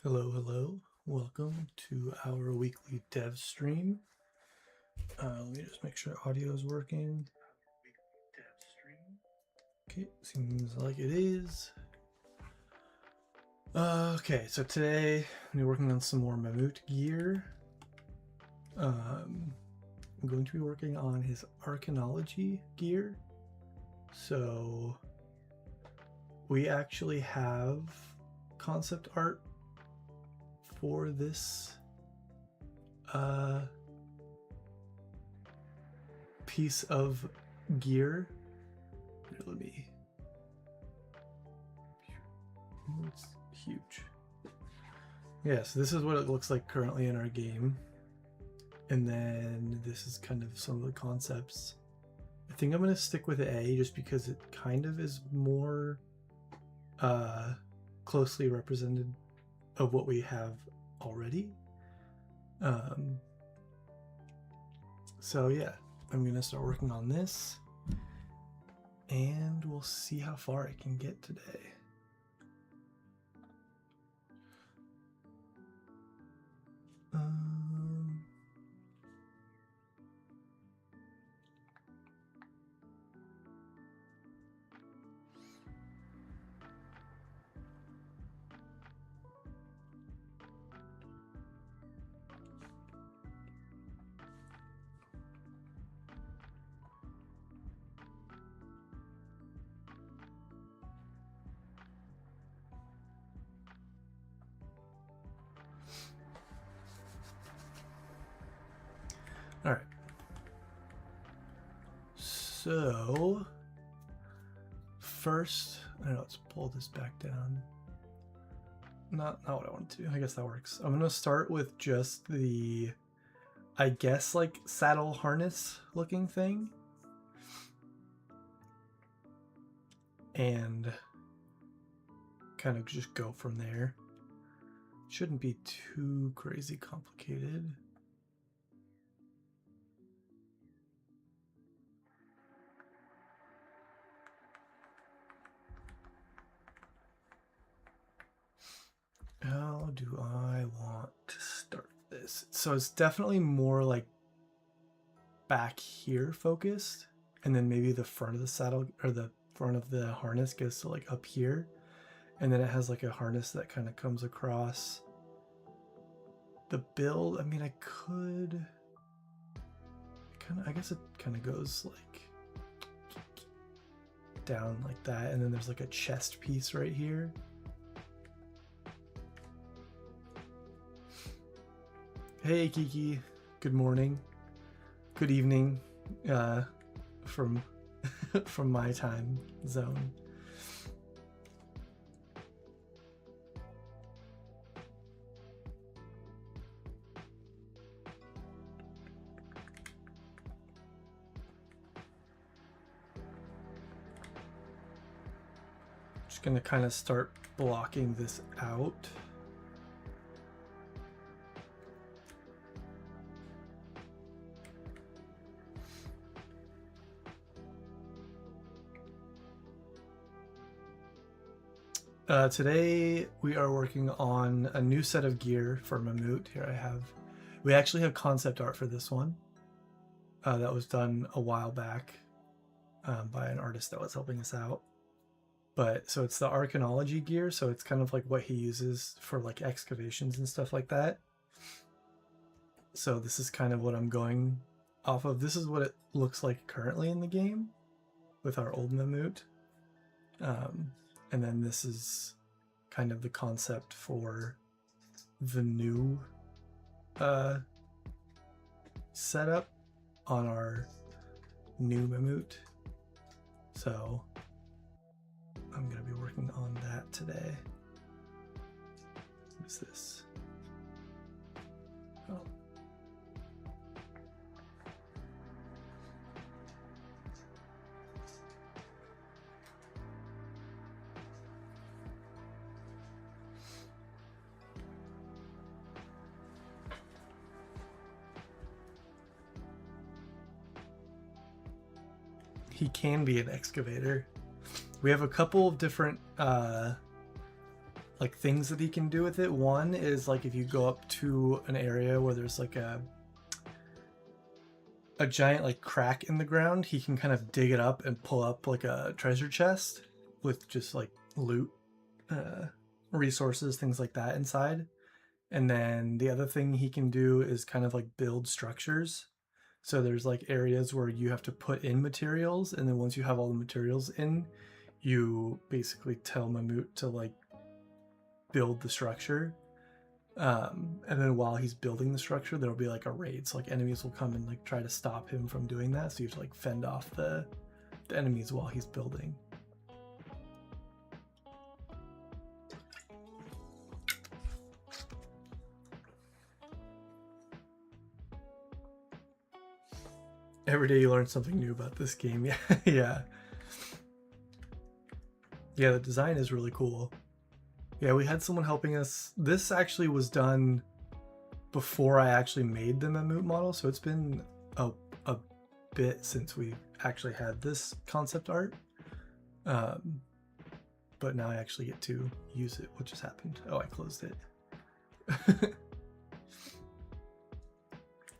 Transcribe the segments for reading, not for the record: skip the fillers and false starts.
Hello, hello. Welcome to our weekly dev stream. Let me just make sure audio is working. Okay, seems like it is. Okay, so today I'm working on some more Mamut gear. I'm going to be working on his archaeology gear. So we actually have concept art for this piece of gear. Let me. It's huge. Yeah, so this is what it looks like currently in our game. And then this is kind of some of the concepts. I think I'm going to stick with A just because it kind of is more closely represented of what we have already. So yeah, I'm going to start working on this and we'll see how far I can get today. All right. So first, I don't know, let's pull this back down. Not what I want to do. I guess that works. I'm gonna start with just the, I guess, like saddle harness looking thing. And kind of just go from there. Shouldn't be too crazy complicated. How do I want to start this? So it's definitely more like back here focused, and then maybe the front of the saddle or the front of the harness goes to like up here, and then it has like a harness that kind of comes across the build. I mean, I could kind of, I guess it kind of goes like down like that, and then there's like a chest piece right here. Hey Kiki, good morning, good evening, from from my time zone. Just gonna kind of start blocking this out. Today we are working on a new set of gear for Mamut. Here we actually have concept art for this one that was done a while back by an artist that was helping us out. But so it's the archaeology gear, so it's kind of like what he uses for like excavations and stuff like that. So this is kind of what I'm going off of. This is what it looks like currently in the game with our old Mamut. And then this is kind of the concept for the new setup on our new Mamut. So I'm going to be working on that today. What is this? Oh. He can be an excavator. We have a couple of different like like things that he can do with it. One is like if you go up to an area where there's like a giant like crack in the ground, he can kind of dig it up and pull up like a treasure chest with just like loot, resources, things like that inside. And then the other thing he can do is kind of like build structures. So there's like areas where you have to put in materials, and then once you have all the materials in, you basically tell Mamut to like build the structure. And then while he's building the structure, there'll be like a raid. So like enemies will come and like try to stop him from doing that. So you have to like fend off the enemies while he's building. Every day you learn something new about this game. Yeah, yeah. Yeah, the design is really cool. Yeah, we had someone helping us. This actually was done before I actually made the Mamut model, so it's been a bit since we actually had this concept art. But now I actually get to use it. What just happened? Oh, I closed it.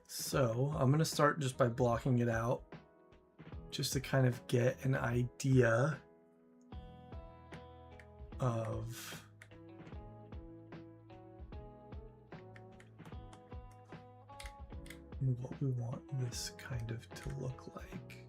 So I'm gonna start just by blocking it out, just to kind of get an idea of what we want this kind of to look like.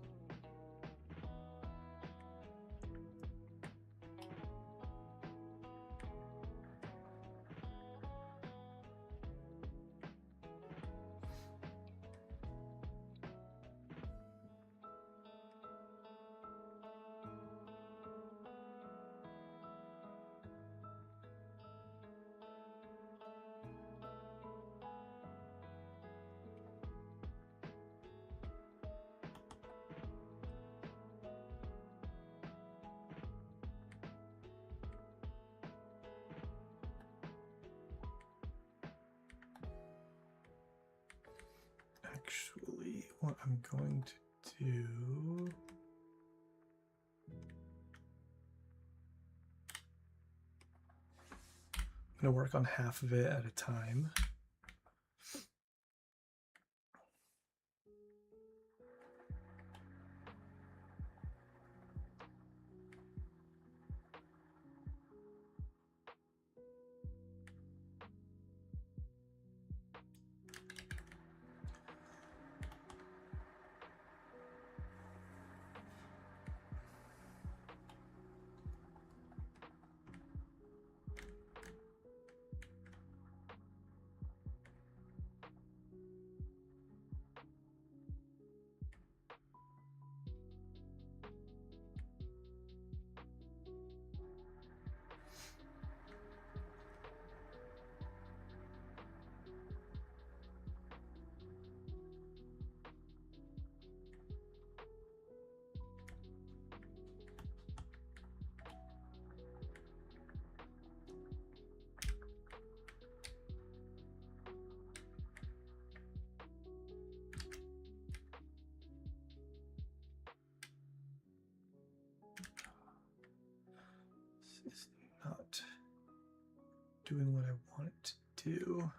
Actually, what I'm going to do, I'm going to work on half of it at a time. This is not doing what I want it to do.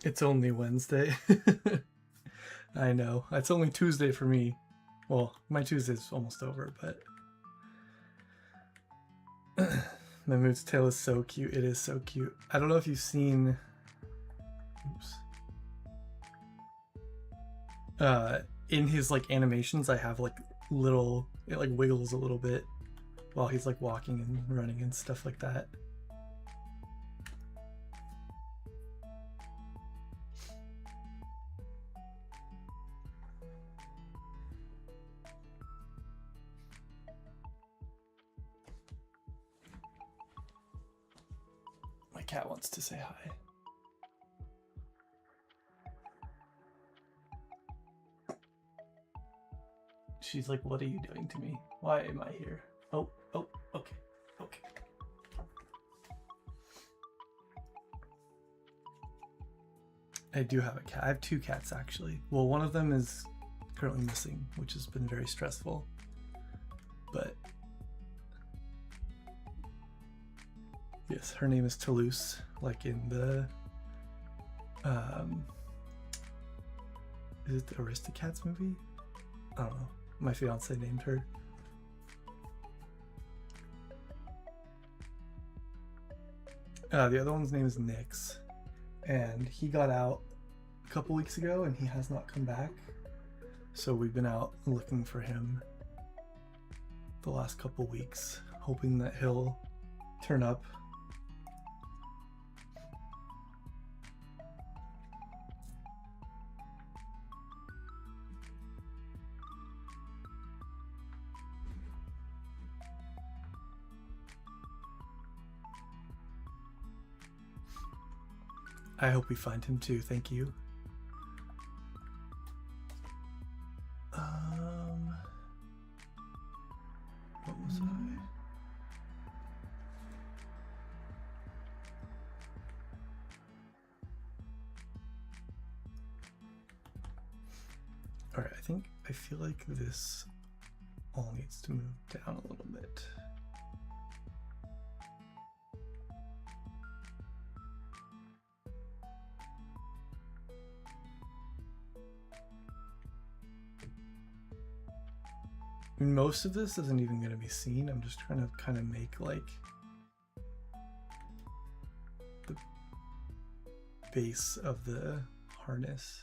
It's only Wednesday. I know. It's only Tuesday for me. Well, my Tuesday's almost over, but Mamut's tail is so cute. It is so cute. I don't know if you've seen. Oops. In his like animations, I have like little. It like wiggles a little bit while he's like walking and running and stuff like that. My cat wants to say hi. She's like, what are you doing to me? Why am I here? Oh, okay. I do have a cat. I have 2 cats actually. Well, one of them is currently missing, which has been very stressful. But yes, her name is Toulouse, like in the is it the Aristocats movie? I don't know. My fiance named her. The other one's name is Nyx, and he got out a couple weeks ago and he has not come back. So we've been out looking for him the last couple weeks, hoping that he'll turn up. I hope we find him too. Thank you. What was I? All right, I feel like this all needs to move down a little bit. I mean, most of this isn't even going to be seen. I'm just trying to kind of make like the base of the harness.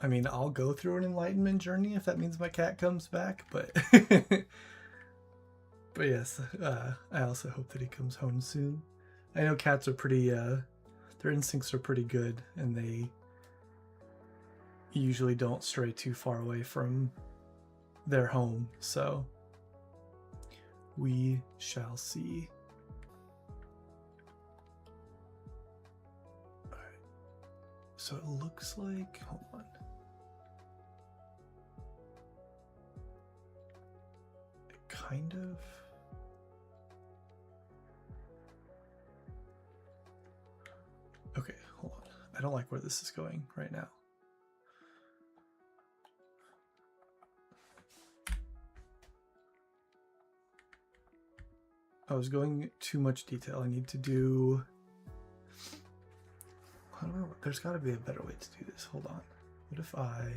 I mean, I'll go through an enlightenment journey if that means my cat comes back, but but yes, I also hope that he comes home soon. I know cats are pretty, their instincts are pretty good, and they usually don't stray too far away from their home, so we shall see. All right. So it looks like, hold on. Kind of. Okay, hold on. I don't like where this is going right now. I was going too much detail. I need to do. I don't know. There's got to be a better way to do this. Hold on. What if I.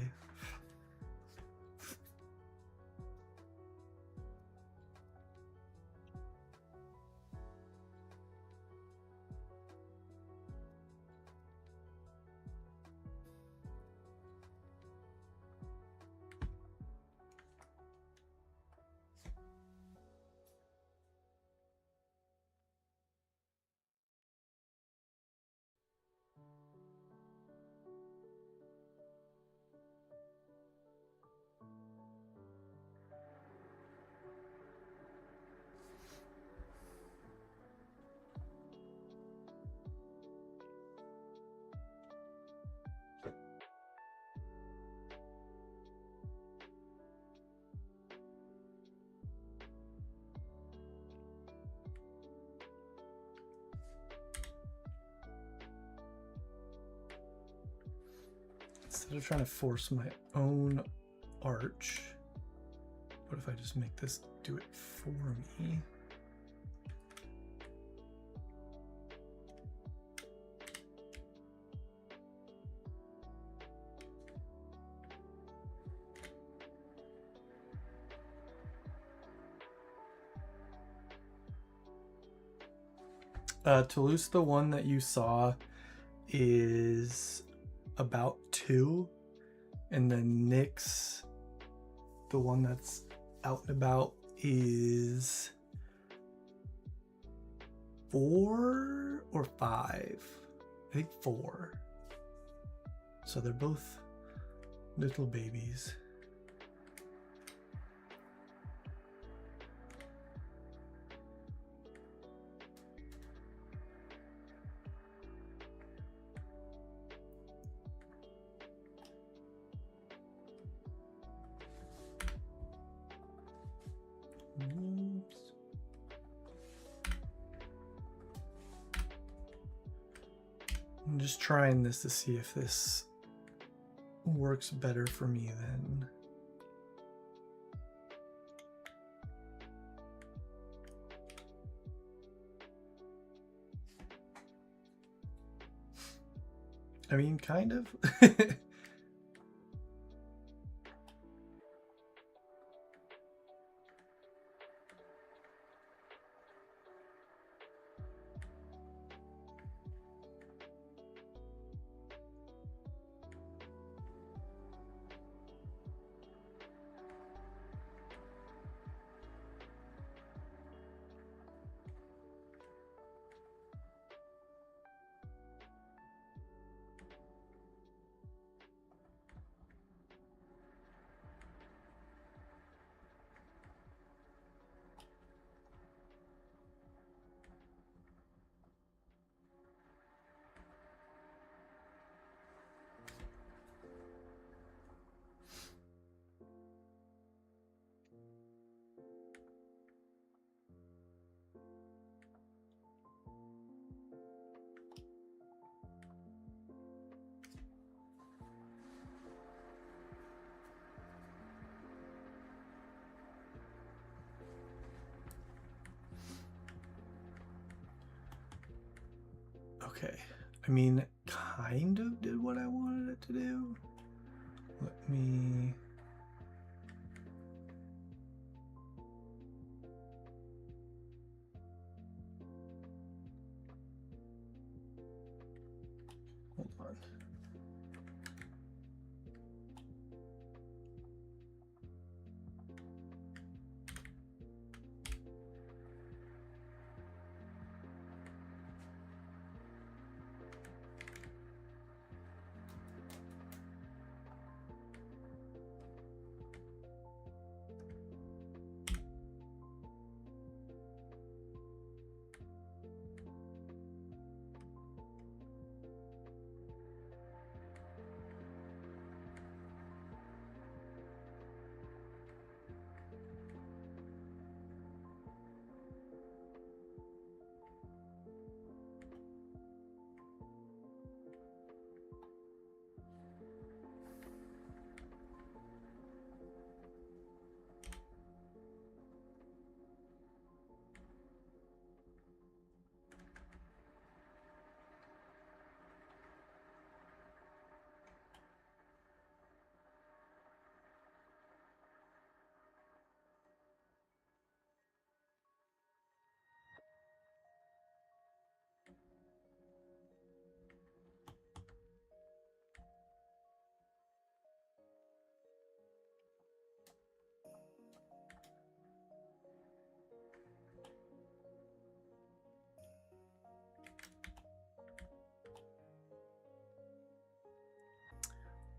Instead of trying to force my own arch, what if I just make this do it for me? Toulouse, the one that you saw, is about 2, and then Nyx, the one that's out and about, is 4 or 5. I think 4. So they're both little babies. Oops. I'm just trying this to see if this works better for me than I mean, kind of. Okay, I mean, kind of did what I wanted it to do. Let me... Hold on.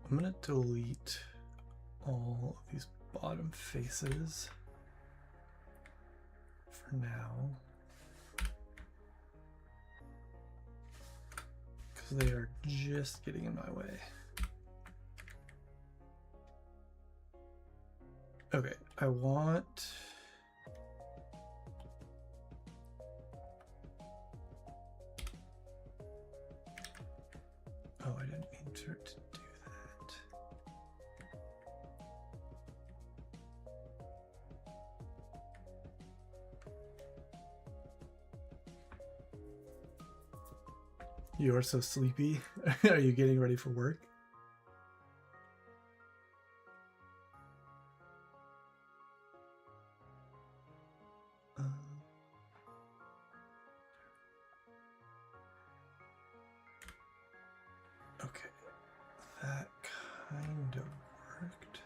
I'm gonna delete all of these bottom faces for now, because they are just getting in my way. Okay, I want... Oh, I didn't mean to do that. You are so sleepy. Are you getting ready for work? Okay, that kind of worked.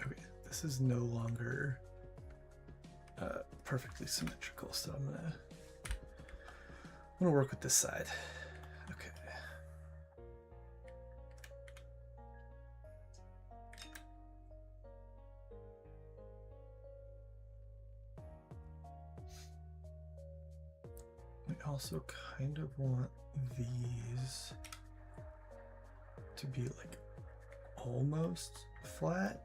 Okay, this is no longer perfectly symmetrical, so I'm gonna work with this side. Okay. We also kind of want these to be like almost flat.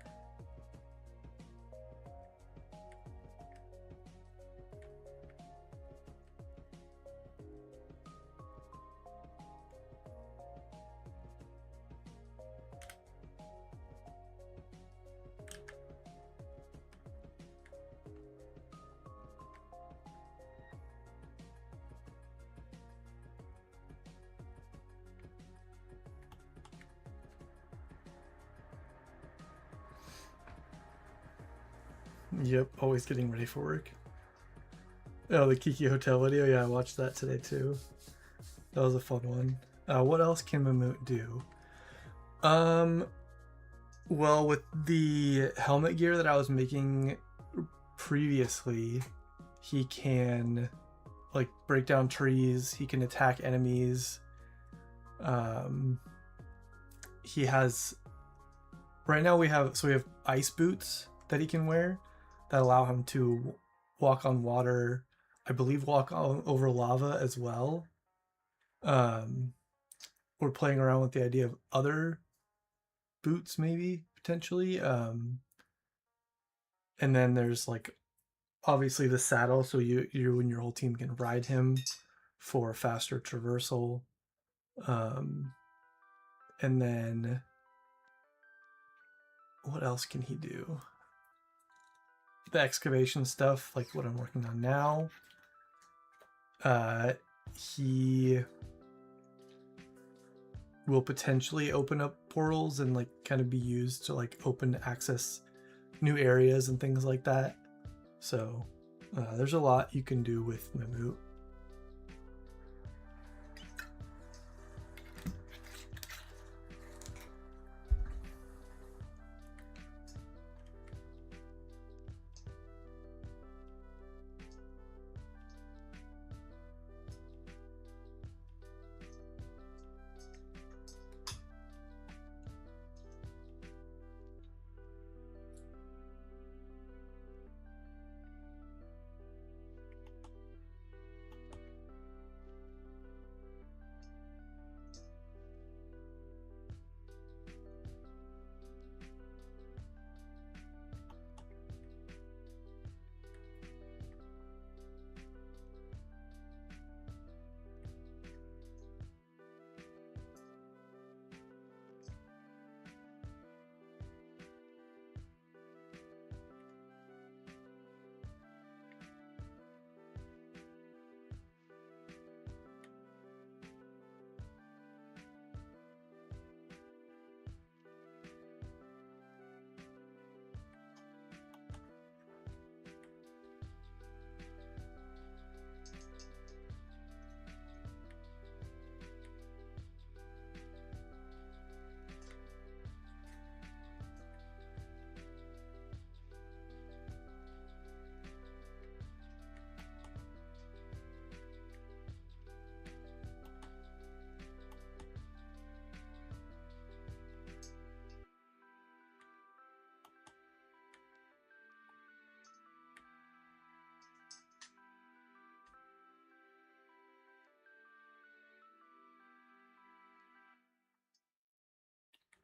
Yep, always getting ready for work. Oh, the Kiki Hotel video. Yeah, I watched that today too. That was a fun one. What else can Mamut do? Well, with the helmet gear that I was making previously, he can like break down trees. He can attack enemies. He has right now we have ice boots that he can wear that allow him to walk on water. I believe walk over lava as well. We're playing around with the idea of other boots maybe potentially. And then there's like obviously the saddle, so you and your whole team can ride him for faster traversal. And then what else can he do? The excavation stuff, like what I'm working on now. He will potentially open up portals and like kind of be used to like open access new areas and things like that. So there's a lot you can do with Mamut.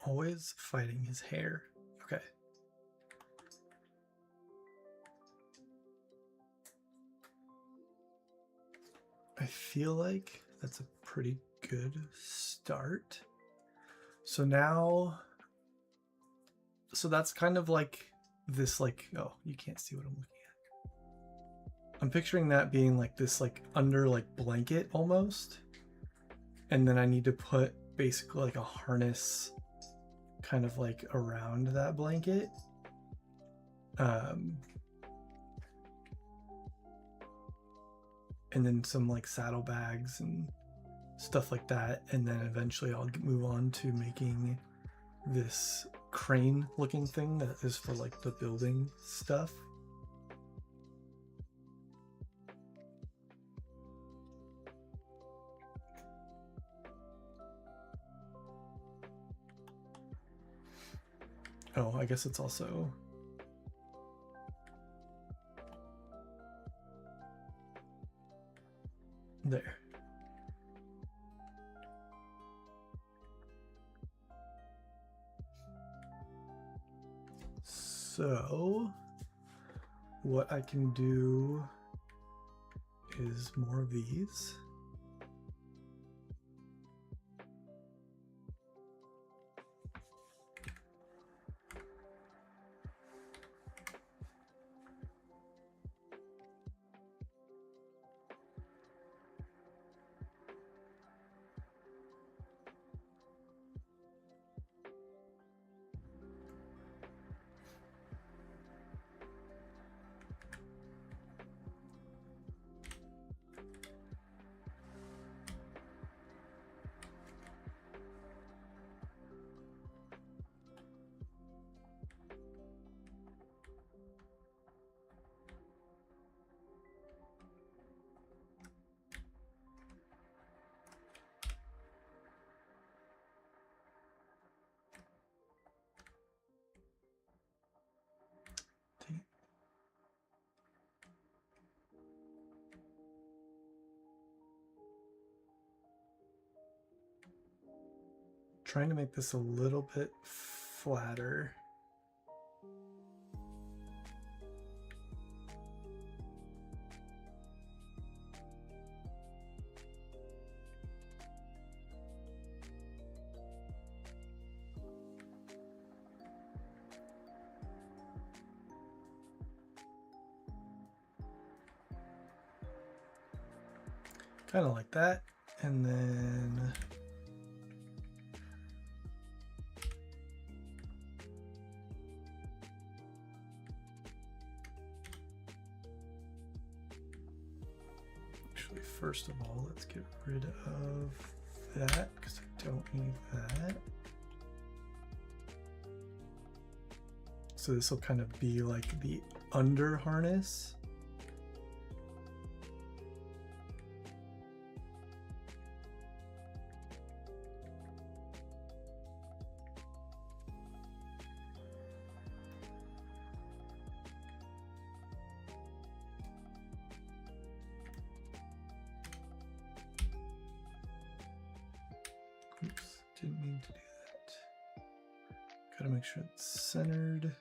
always fighting his hair. Okay. I feel like that's a pretty good start. So now, so that's kind of like this, like, oh, you can't see what I'm looking at. I'm picturing that being like this, like under like blanket almost. And then I need to put basically like a harness kind of like around that blanket. And then some like saddlebags and stuff like that. And then eventually I'll move on to making this crane looking thing that is for like the building stuff. Oh, I guess it's also there. So what I can do is more of these. Trying to make this a little bit flatter. Kind of like that. And then actually, first of all, let's get rid of that because I don't need that. So this will kind of be like the under harness. Oops, didn't mean to do that. Gotta make sure it's centered.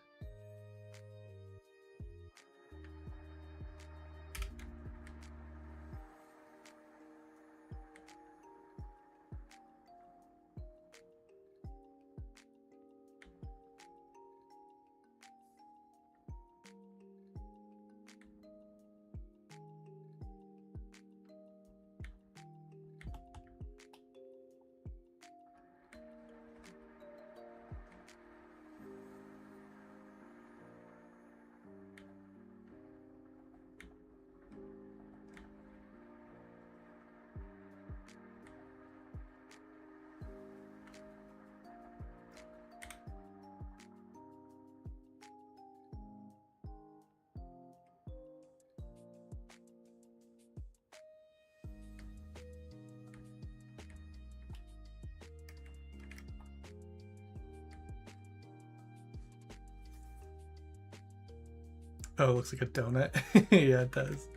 Oh, it looks like a donut. Yeah, it does.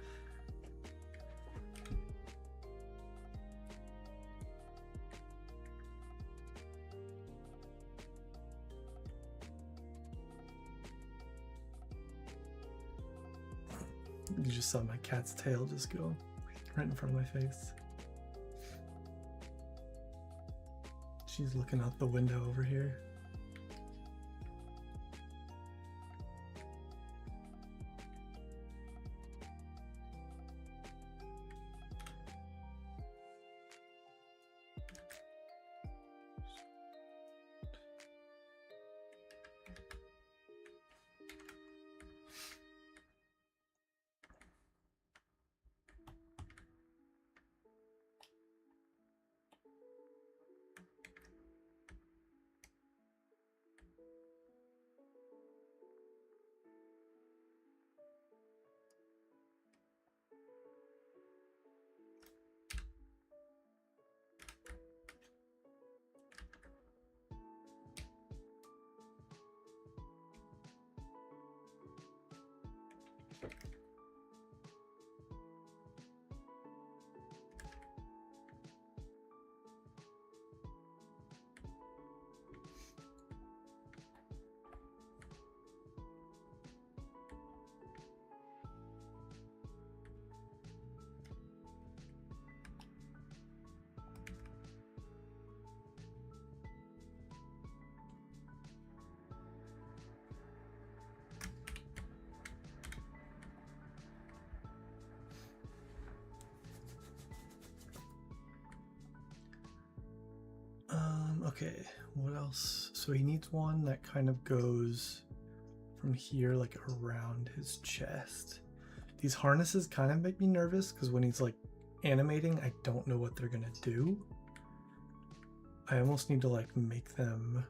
You just saw my cat's tail just go right in front of my face. She's looking out the window over here. Okay, what else? So he needs one that kind of goes from here, like around his chest. These harnesses kind of make me nervous because when he's like animating, I don't know what they're gonna do. I almost need to like make them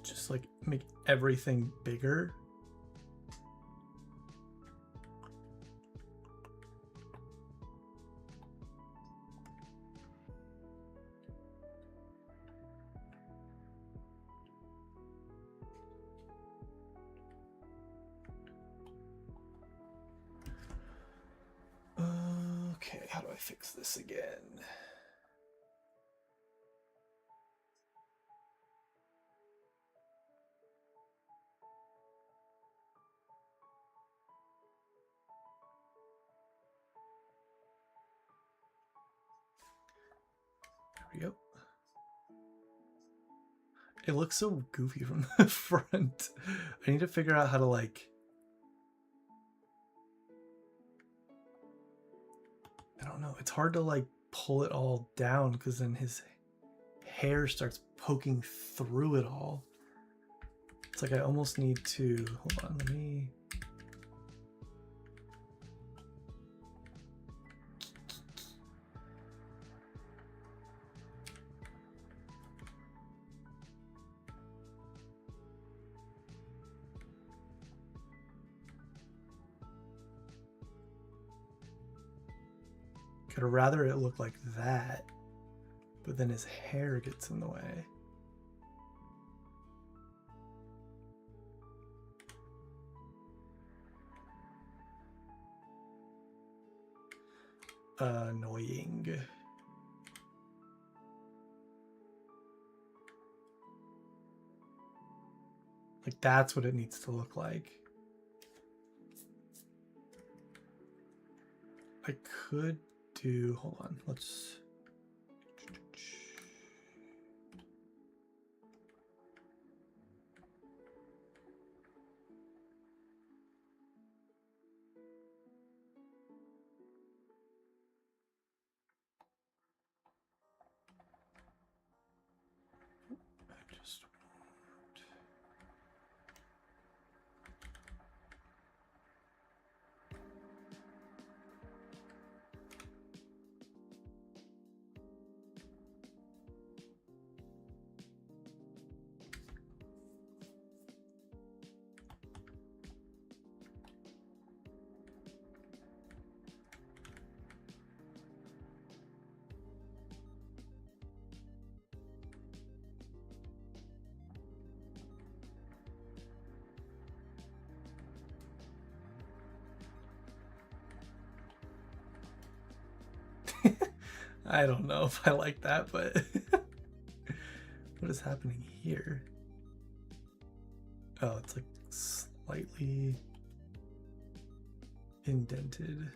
just like make everything bigger. Okay, how do I fix this again? There we go. It looks so goofy from the front. I need to figure out how to like... I don't know. It's hard to like pull it all down because then his hair starts poking through it all. It's like I almost need to... Hold on, let me... I'd rather it look like that, but then his hair gets in the way. Annoying. Like that's what it needs to look like. I could do, hold on, let's... I don't know if I like that, but what is happening here? Oh, it's like lightly indented.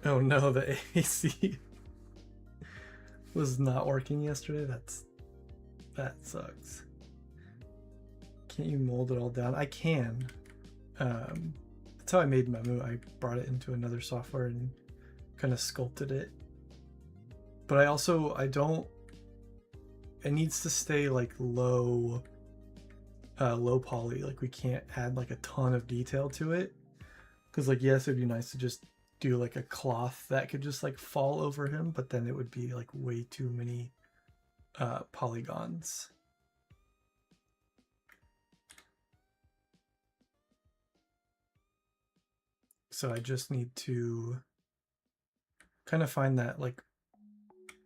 Oh no, the AC was not working yesterday. That sucks. Can't you mold it all down? I can. That's how I made Mamut. I brought it into another software and kind of sculpted it. But I don't. It needs to stay like low poly. Like we can't add like a ton of detail to it. Because like yes, it'd be nice to just do like a cloth that could just like fall over him, but then it would be like way too many polygons. So I just need to kind of find that like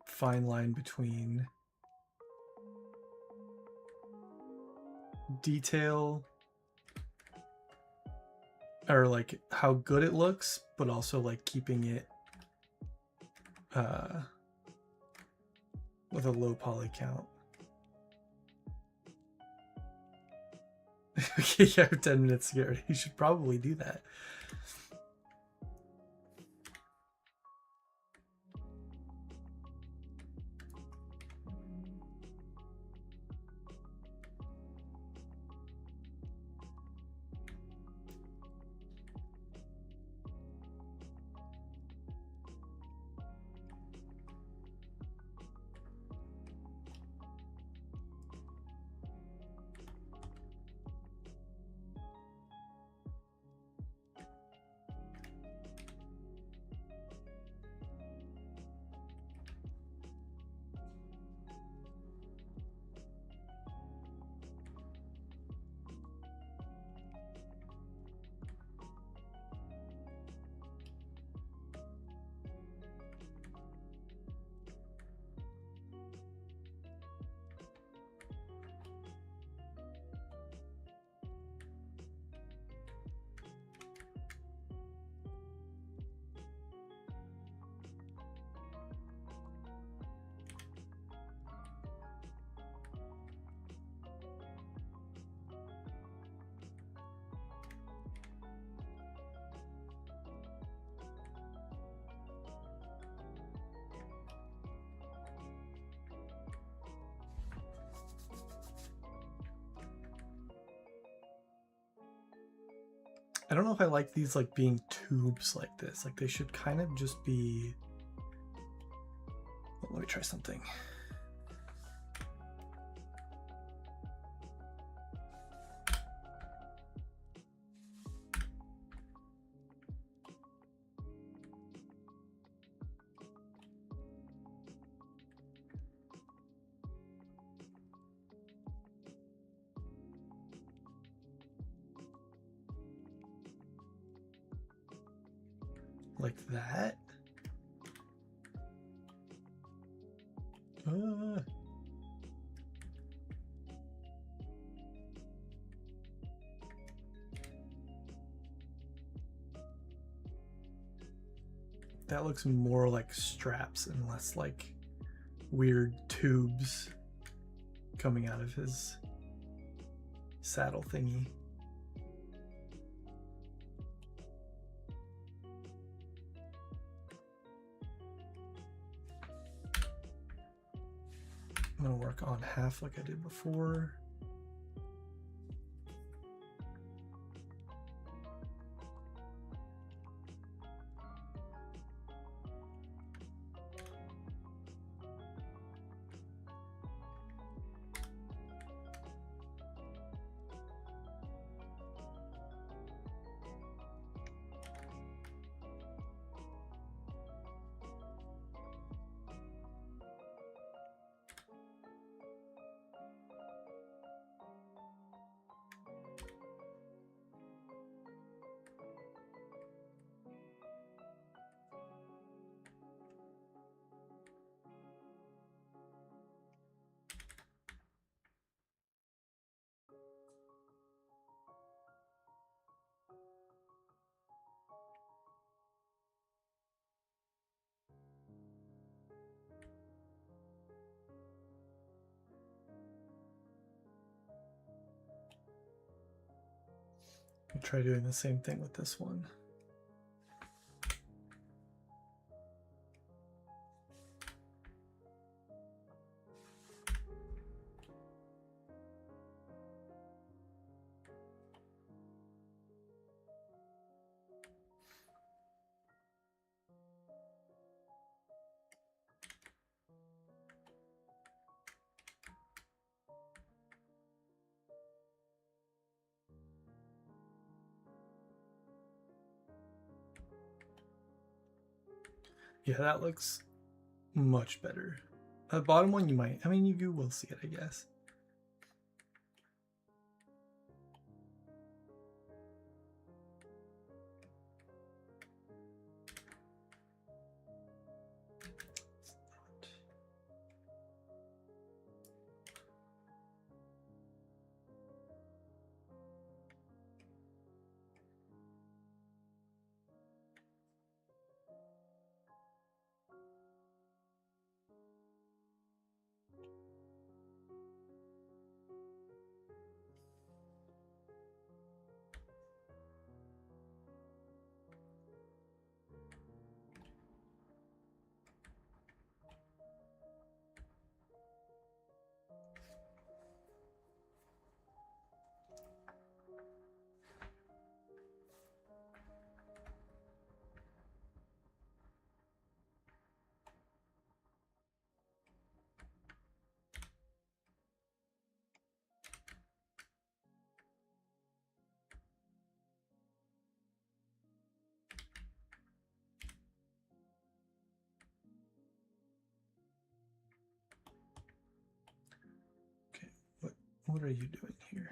fine line between detail or like how good it looks, but also like keeping it with a low poly count. Okay, you have 10 minutes to get ready. You should probably do that. I don't know if I like these like being tubes like this. Like they should kind of just be. Well, let me try something. Like that. That looks more like straps and less like weird tubes coming out of his saddle thingy. I'm gonna work on half like I did before. Try doing the same thing with this one. Yeah, that looks much better. The bottom one you might, I mean, you will see it, I guess. What are you doing here?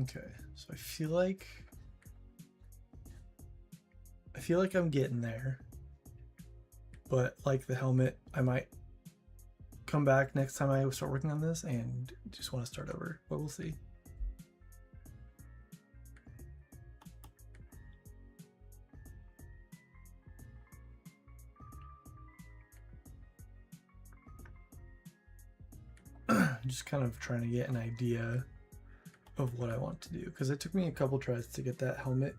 Okay, so I feel like I'm getting there, but like the helmet, I might come back next time I start working on this and just want to start over, but we'll see. Just kind of trying to get an idea of what I want to do, because it took me a couple tries to get that helmet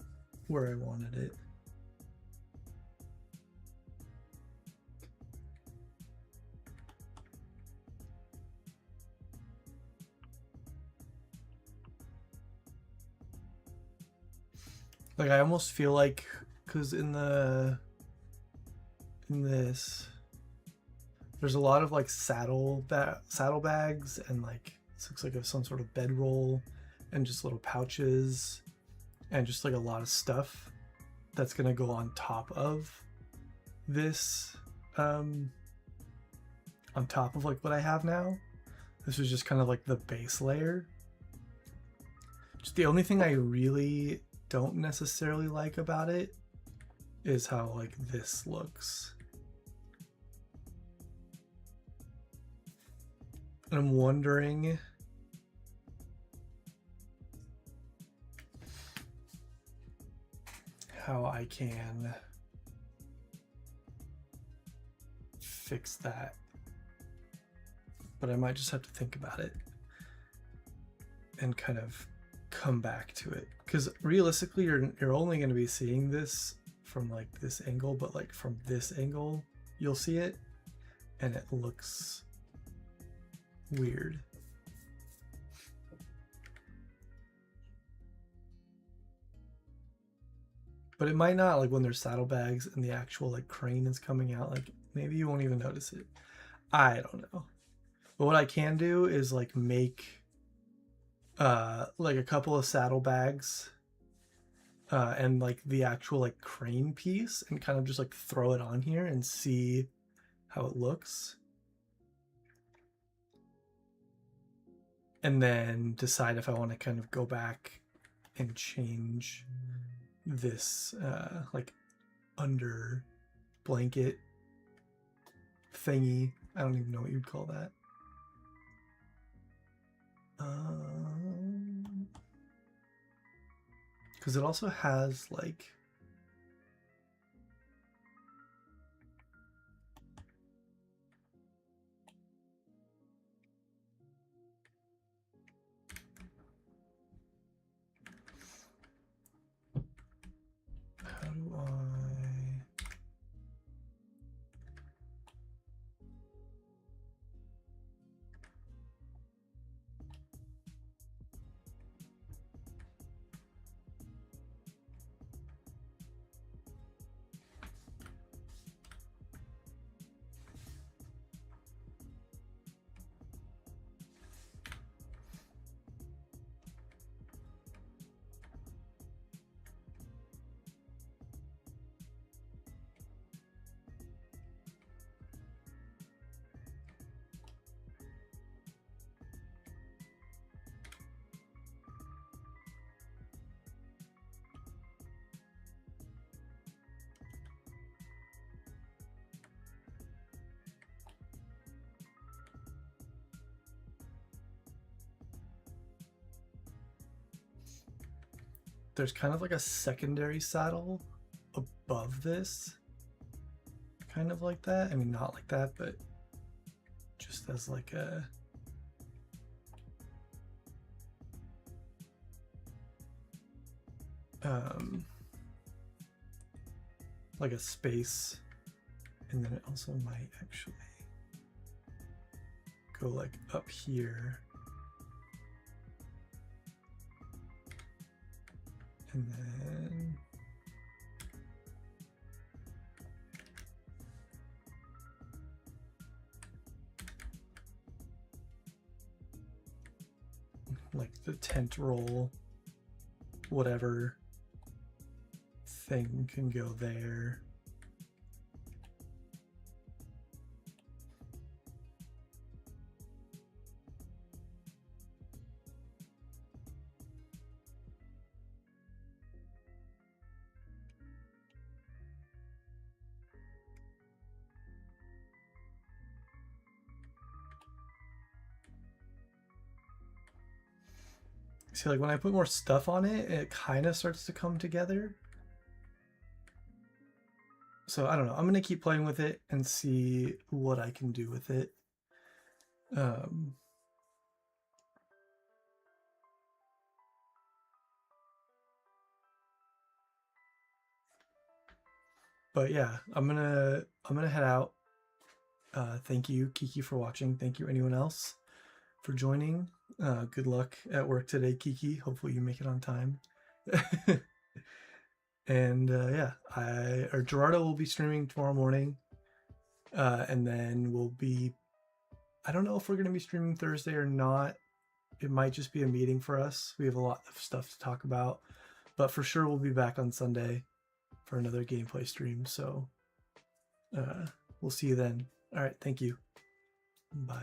where I wanted it. Like I almost feel like, because in this there's a lot of like saddlebags and like this looks like some sort of bedroll and just little pouches and just like a lot of stuff that's gonna go on top of this, on top of like what I have now. This was just kind of like the base layer. Just the only thing I really don't necessarily like about it is how like this looks. And I'm wondering how I can fix that. But I might just have to think about it and kind of come back to it, because realistically you're only going to be seeing this from like this angle, but like from this angle you'll see it and it looks weird. But it might not, like when there's saddlebags and the actual like crane is coming out, like maybe you won't even notice it. I don't know. But what I can do is like make like a couple of saddlebags and like the actual like crane piece and kind of just like throw it on here and see how it looks. And then decide if I want to kind of go back and change this like under blanket thingy. I don't even know what you'd call that. Because it also has like how do I there's kind of like a secondary saddle above this, kind of like that. I mean, not like that, but just as like a like a space, and then it also might actually go like up here. And then like the tent roll, whatever thing can go there. See, like when I put more stuff on it, it kind of starts to come together. So I don't know. I'm going to keep playing with it and see what I can do with it. But yeah, I'm gonna head out. Thank you, Kiki, for watching. Thank you, anyone else, for joining. Good luck at work today, Kiki. Hopefully you make it on time. And yeah, Gerardo will be streaming tomorrow morning, and then we'll be. I don't know if we're gonna be streaming Thursday or not. It might just be a meeting for us. We have a lot of stuff to talk about, but for sure we'll be back on Sunday for another gameplay stream. So we'll see you then. All right, thank you. Bye.